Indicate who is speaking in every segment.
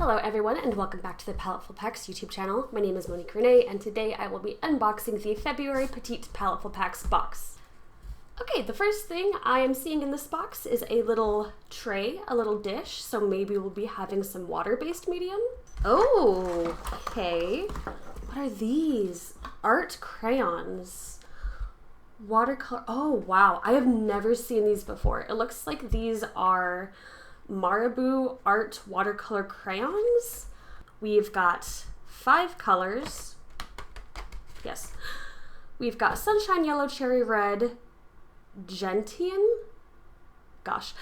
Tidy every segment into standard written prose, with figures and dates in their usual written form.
Speaker 1: Hello everyone and welcome back to the Paletteful Packs YouTube channel. My name is Monique Renee and today I will be unboxing the February Petite Paletteful Packs box. Okay, the first thing I am seeing in this box is a little tray, a little dish, so maybe we'll be having some water-based medium. Oh, okay. What are these? Art crayons. Watercolor. Oh wow, I have never seen these before. It looks like these are Marabou art watercolor crayons. We've got 5 colors. Yes. We've got Sunshine Yellow, Cherry Red, Gentian, gosh,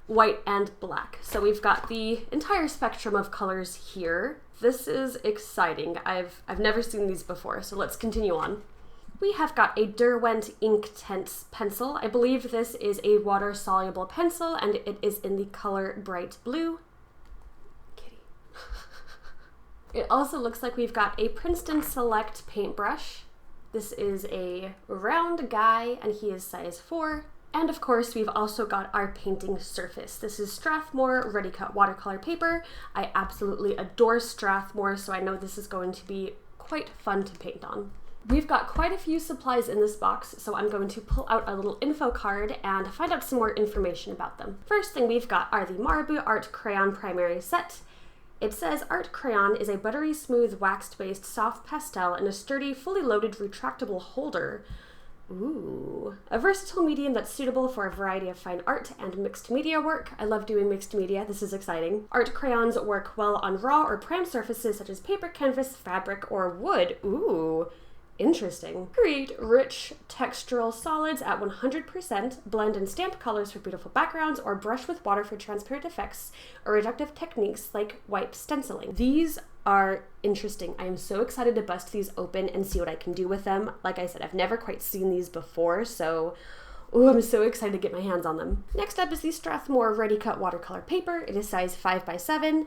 Speaker 1: white and black. So we've got the entire spectrum of colors here. This is exciting. I've never seen these before, so let's continue on. We have got a Derwent Inktense pencil. I believe this is a water-soluble pencil, and it is in the color Bright Blue. Kitty. It also looks like we've got a Princeton Select paintbrush. This is a round guy, and he is size 4. And of course, we've also got our painting surface. This is Strathmore Ready Cut watercolor paper. I absolutely adore Strathmore, so I know this is going to be quite fun to paint on. We've got quite a few supplies in this box, so I'm going to pull out a little info card and find out some more information about them. First thing we've got are the Marabou Art Crayon Primary Set. It says Art Crayon is a buttery smooth waxed-based soft pastel in a sturdy, fully loaded retractable holder. Ooh. A versatile medium that's suitable for a variety of fine art and mixed media work. I love doing mixed media, this is exciting. Art crayons work well on raw or primed surfaces such as paper, canvas, fabric, or wood. Ooh. Interesting. Create rich textural solids at 100%, blend and stamp colors for beautiful backgrounds, or brush with water for transparent effects, or reductive techniques like wipe stenciling. These are interesting. I am so excited to bust these open and see what I can do with them. Like I said, I've never quite seen these before, so I'm so excited to get my hands on them. Next up is the Strathmore Ready Cut watercolor paper. It is size 5x7.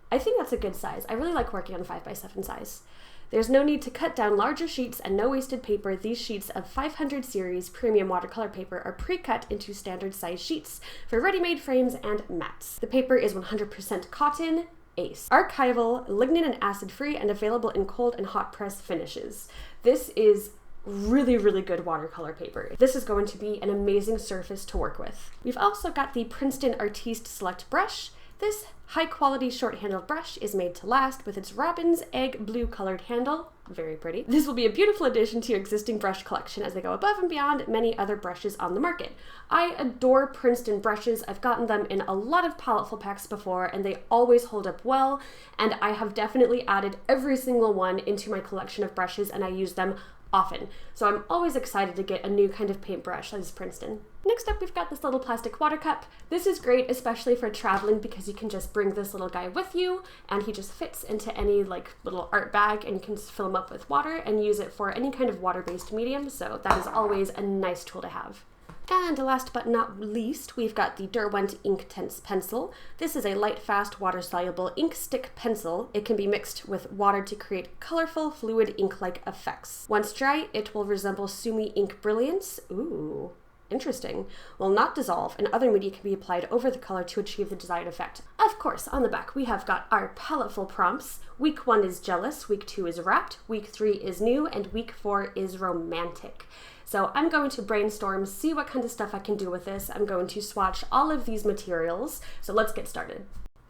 Speaker 1: I think that's a good size. I really like working on 5x7 size. There's no need to cut down larger sheets and no wasted paper. These sheets of 500 series premium watercolor paper are pre-cut into standard size sheets for ready-made frames and mats. The paper is 100% cotton, ace. Archival, lignin and acid-free, and available in cold and hot press finishes. This is really, really good watercolor paper. This is going to be an amazing surface to work with. We've also got the Princeton Artiste Select brush. This high-quality short-handled brush is made to last with its robin's egg blue-colored handle. Very pretty. This will be a beautiful addition to your existing brush collection as they go above and beyond many other brushes on the market. I adore Princeton brushes. I've gotten them in a lot of Paletteful packs before, and they always hold up well, and I have definitely added every single one into my collection of brushes, and I use them often. So I'm always excited to get a new kind of paintbrush that is Princeton. Next up, we've got this little plastic water cup. This is great, especially for traveling, because you can just bring this little guy with you and he just fits into any like little art bag, and you can just fill him up with water and use it for any kind of water-based medium. So that is always a nice tool to have. And last but not least, we've got the Derwent Inktense pencil. This is a light, fast, water-soluble ink stick pencil. It can be mixed with water to create colorful, fluid ink-like effects. Once dry, it will resemble Sumi ink brilliance. Ooh, interesting. Will not dissolve, and other media can be applied over the color to achieve the desired effect. Of course, on the back, we have got our Paletteful prompts. Week 1 is jealous, week 2 is wrapped, week 3 is new, and week 4 is romantic. So I'm going to brainstorm, see what kind of stuff I can do with this. I'm going to swatch all of these materials. So let's get started.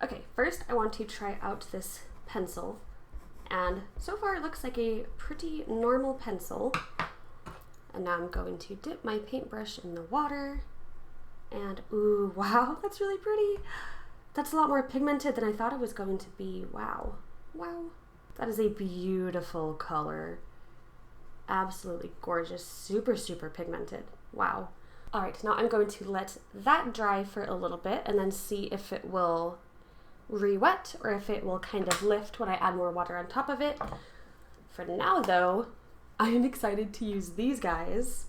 Speaker 1: Okay, first I want to try out this pencil. And so far it looks like a pretty normal pencil. And now I'm going to dip my paintbrush in the water. And ooh, wow, that's really pretty. That's a lot more pigmented than I thought it was going to be. Wow, wow. That is a beautiful color. Absolutely gorgeous, super, super pigmented. Wow. All right, now I'm going to let that dry for a little bit and then see if it will re-wet or if it will kind of lift when I add more water on top of it. For now though, I am excited to use these guys.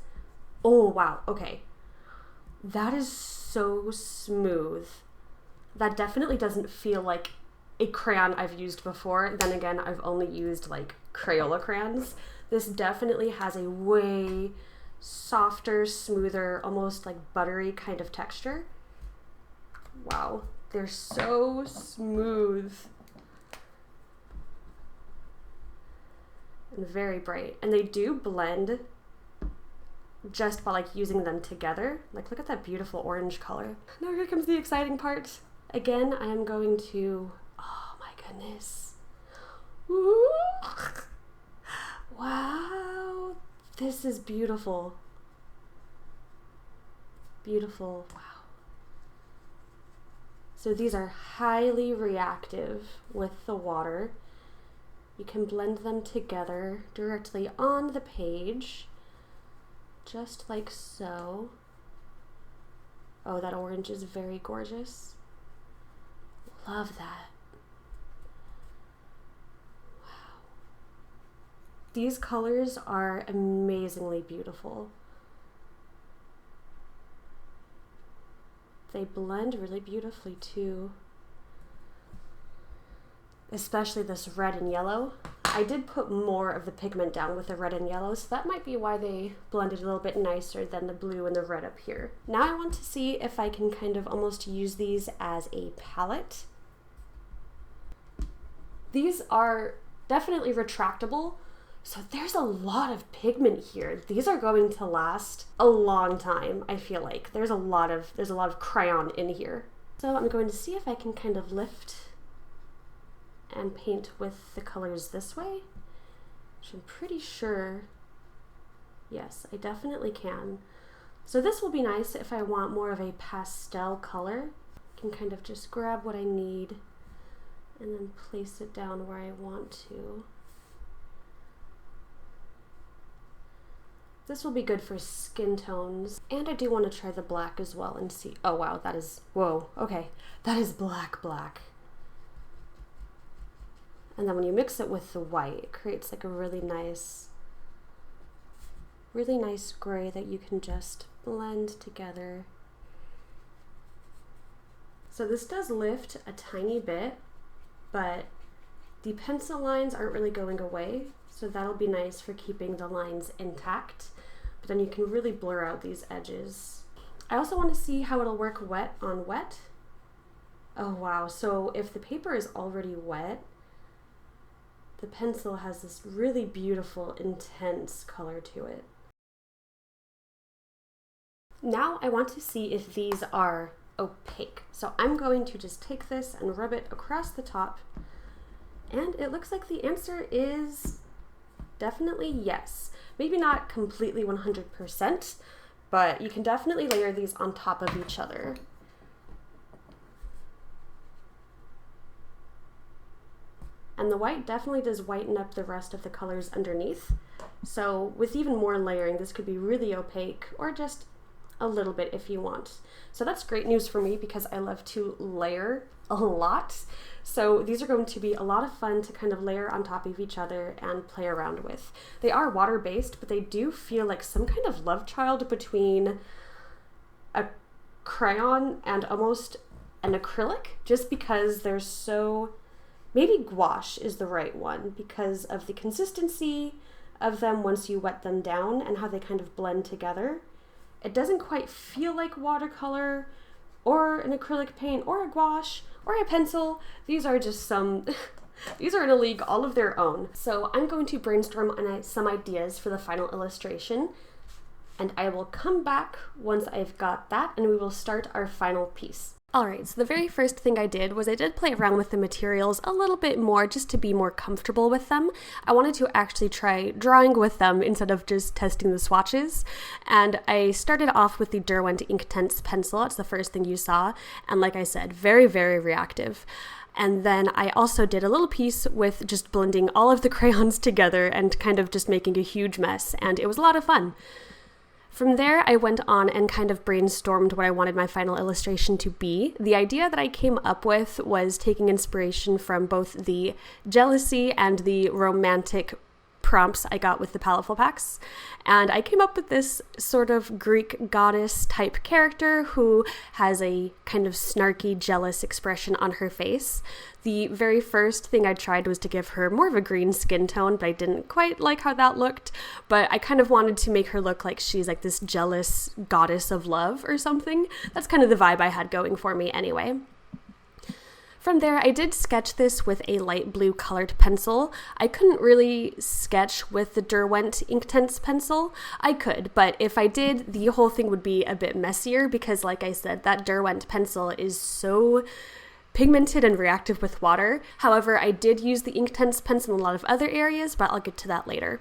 Speaker 1: Oh, wow, okay. That is so smooth. That definitely doesn't feel like a crayon I've used before. Then again, I've only used like Crayola crayons. This definitely has a way softer, smoother, almost like buttery kind of texture. Wow, they're so smooth. and very bright. And they do blend just by like using them together. Like look at that beautiful orange color. Now here comes the exciting part. Again, I am going to, oh my goodness. Ooh. Wow, this is beautiful. Beautiful, wow. So these are highly reactive with the water. You can blend them together directly on the page, just like so. Oh, that orange is very gorgeous. Love that. Wow. These colors are amazingly beautiful. They blend really beautifully too. Especially this red and yellow. I did put more of the pigment down with the red and yellow, so that might be why they blended a little bit nicer than the blue and the red up here. Now I want to see if I can kind of almost use these as a palette. These are definitely retractable, so there's a lot of pigment here. These are going to last a long time, I feel like. There's a lot of crayon in here. So I'm going to see if I can kind of lift and paint with the colors this way, which I'm pretty sure, yes, I definitely can. So this will be nice if I want more of a pastel color. I can kind of just grab what I need and then place it down where I want to. This will be good for skin tones. And I do want to try the black as well and see, oh wow, that is, whoa, okay. That is black. And then when you mix it with the white, it creates like a really nice gray that you can just blend together. So this does lift a tiny bit, but the pencil lines aren't really going away, so that'll be nice for keeping the lines intact, but then you can really blur out these edges. I also want to see how it'll work wet on wet. Oh wow, so if the paper is already wet, the pencil has this really beautiful, intense color to it. Now I want to see if these are opaque. So I'm going to just take this and rub it across the top, and it looks like the answer is definitely yes. Maybe not completely 100%, but you can definitely layer these on top of each other. And the white definitely does whiten up the rest of the colors underneath. So with even more layering, this could be really opaque or just a little bit if you want. So that's great news for me because I love to layer a lot. So these are going to be a lot of fun to kind of layer on top of each other and play around with. They are water-based, but they do feel like some kind of love child between a crayon and almost an acrylic, just because they're so, maybe gouache is the right one because of the consistency of them once you wet them down and how they kind of blend together. It doesn't quite feel like watercolor or an acrylic paint or a gouache or a pencil. These are just some, these are in a league all of their own. So I'm going to brainstorm on some ideas for the final illustration, and I will come back once I've got that and we will start our final piece. Alright, so the very first thing I did was I did play around with the materials a little bit more just to be more comfortable with them. I wanted to actually try drawing with them instead of just testing the swatches. And I started off with the Derwent Inktense pencil. It's the first thing you saw. And like I said, very, very reactive. And then I also did a little piece with just blending all of the crayons together and kind of just making a huge mess. And it was a lot of fun. From there, I went on and kind of brainstormed what I wanted my final illustration to be. The idea that I came up with was taking inspiration from both the jealousy and the romantic prompts I got with the Paletteful packs. And I came up with this sort of Greek goddess type character who has a kind of snarky, jealous expression on her face. The very first thing I tried was to give her more of a green skin tone, but I didn't quite like how that looked. But I kind of wanted to make her look like she's like this jealous goddess of love or something. That's kind of the vibe I had going for me anyway. From there, I did sketch this with a light blue colored pencil. I couldn't really sketch with the Derwent Inktense pencil. I could, but if I did, the whole thing would be a bit messier because, like I said, that Derwent pencil is so pigmented and reactive with water. However, I did use the Inktense pencil in a lot of other areas, but I'll get to that later.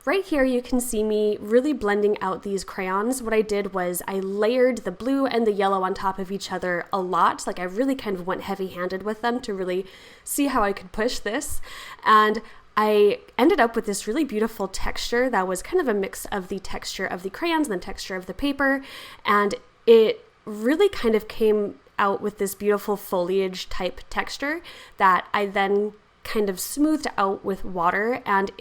Speaker 1: Right here you can see me really blending out these crayons. What I did was I layered the blue and the yellow on top of each other a lot. Like I really kind of went heavy-handed with them to really see how I could push this. And I ended up with this really beautiful texture that was kind of a mix of the texture of the crayons and the texture of the paper. And it really kind of came out with this beautiful foliage type texture that I then kind of smoothed out with water, and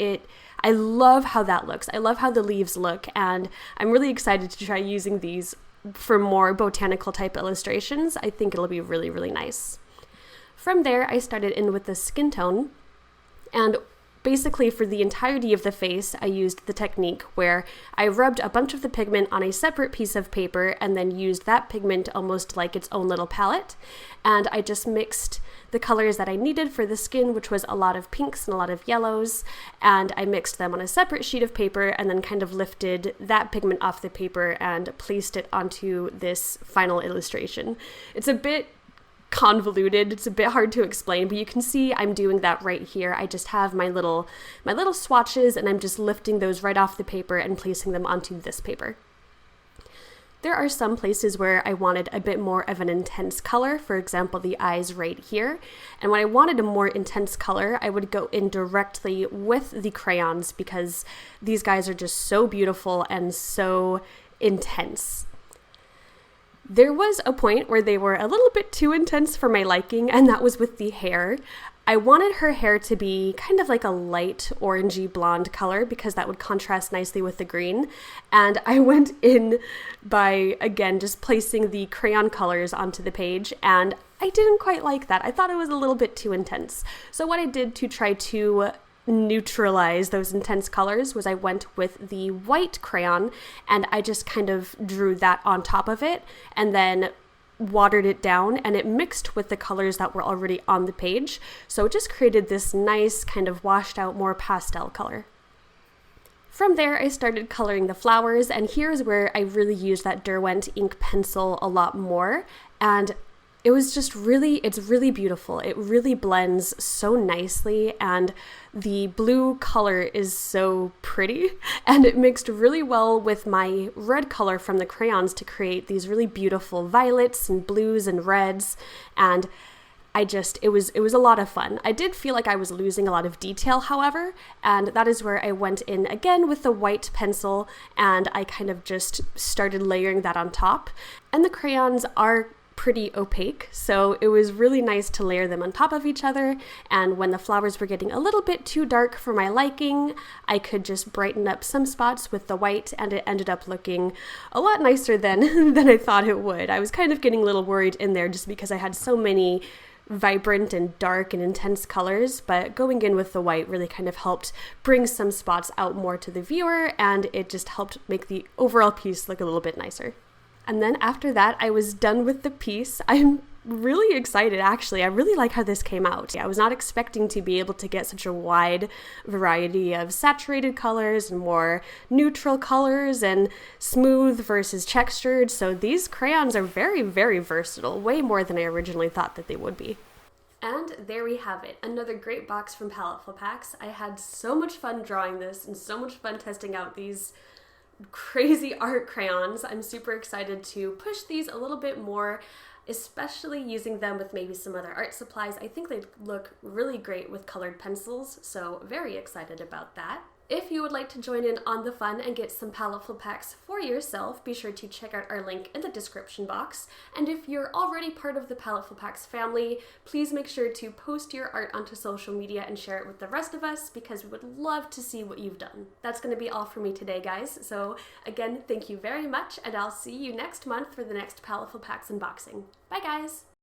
Speaker 1: I love how that looks. I love how the leaves look, and I'm really excited to try using these for more botanical type illustrations. I think it'll be really, really nice. From there, I started in with the skin tone, and basically for the entirety of the face, I used the technique where I rubbed a bunch of the pigment on a separate piece of paper and then used that pigment almost like its own little palette. And I just mixed the colors that I needed for the skin, which was a lot of pinks and a lot of yellows, and I mixed them on a separate sheet of paper and then kind of lifted that pigment off the paper and placed it onto this final illustration. It's a bit convoluted, it's a bit hard to explain, but you can see I'm doing that right here. I just have my little swatches and I'm just lifting those right off the paper and placing them onto this paper. There are some places where I wanted a bit more of an intense color, for example, the eyes right here. And when I wanted a more intense color, I would go in directly with the crayons because these guys are just so beautiful and so intense. There was a point where they were a little bit too intense for my liking, and that was with the hair. I wanted her hair to be kind of like a light orangey blonde color because that would contrast nicely with the green. And I went in by, again, just placing the crayon colors onto the page, and I didn't quite like that. I thought it was a little bit too intense. So what I did to try to neutralize those intense colors was I went with the white crayon and I just kind of drew that on top of it and then watered it down, and it mixed with the colors that were already on the page. So it just created this nice kind of washed out, more pastel color. From there, I started coloring the flowers, and here's where I really used that Derwent ink pencil a lot more. And it was just it's really beautiful. It really blends so nicely, and the blue color is so pretty, and it mixed really well with my red color from the crayons to create these really beautiful violets and blues and reds, and it was a lot of fun. I did feel like I was losing a lot of detail, however, and that is where I went in again with the white pencil, and I kind of just started layering that on top. And the crayons are pretty opaque, so it was really nice to layer them on top of each other, and when the flowers were getting a little bit too dark for my liking, I could just brighten up some spots with the white, and it ended up looking a lot nicer than I thought it would. I was kind of getting a little worried in there just because I had so many vibrant and dark and intense colors, but going in with the white really kind of helped bring some spots out more to the viewer, and it just helped make the overall piece look a little bit nicer. And then after that, I was done with the piece. I'm really excited, actually. I really like how this came out. I was not expecting to be able to get such a wide variety of saturated colors and more neutral colors and smooth versus textured. So these crayons are very, very versatile, way more than I originally thought that they would be. And there we have it, another great box from Paletteful Packs. I had so much fun drawing this and so much fun testing out these crazy art crayons. I'm super excited to push these a little bit more, especially using them with maybe some other art supplies. I think they'd look really great with colored pencils, so very excited about that. If you would like to join in on the fun and get some Paletteful Packs for yourself, be sure to check out our link in the description box. And if you're already part of the Paletteful Packs family, please make sure to post your art onto social media and share it with the rest of us, because we would love to see what you've done. That's going to be all for me today, guys. So again, thank you very much, and I'll see you next month for the next Paletteful Packs unboxing. Bye, guys!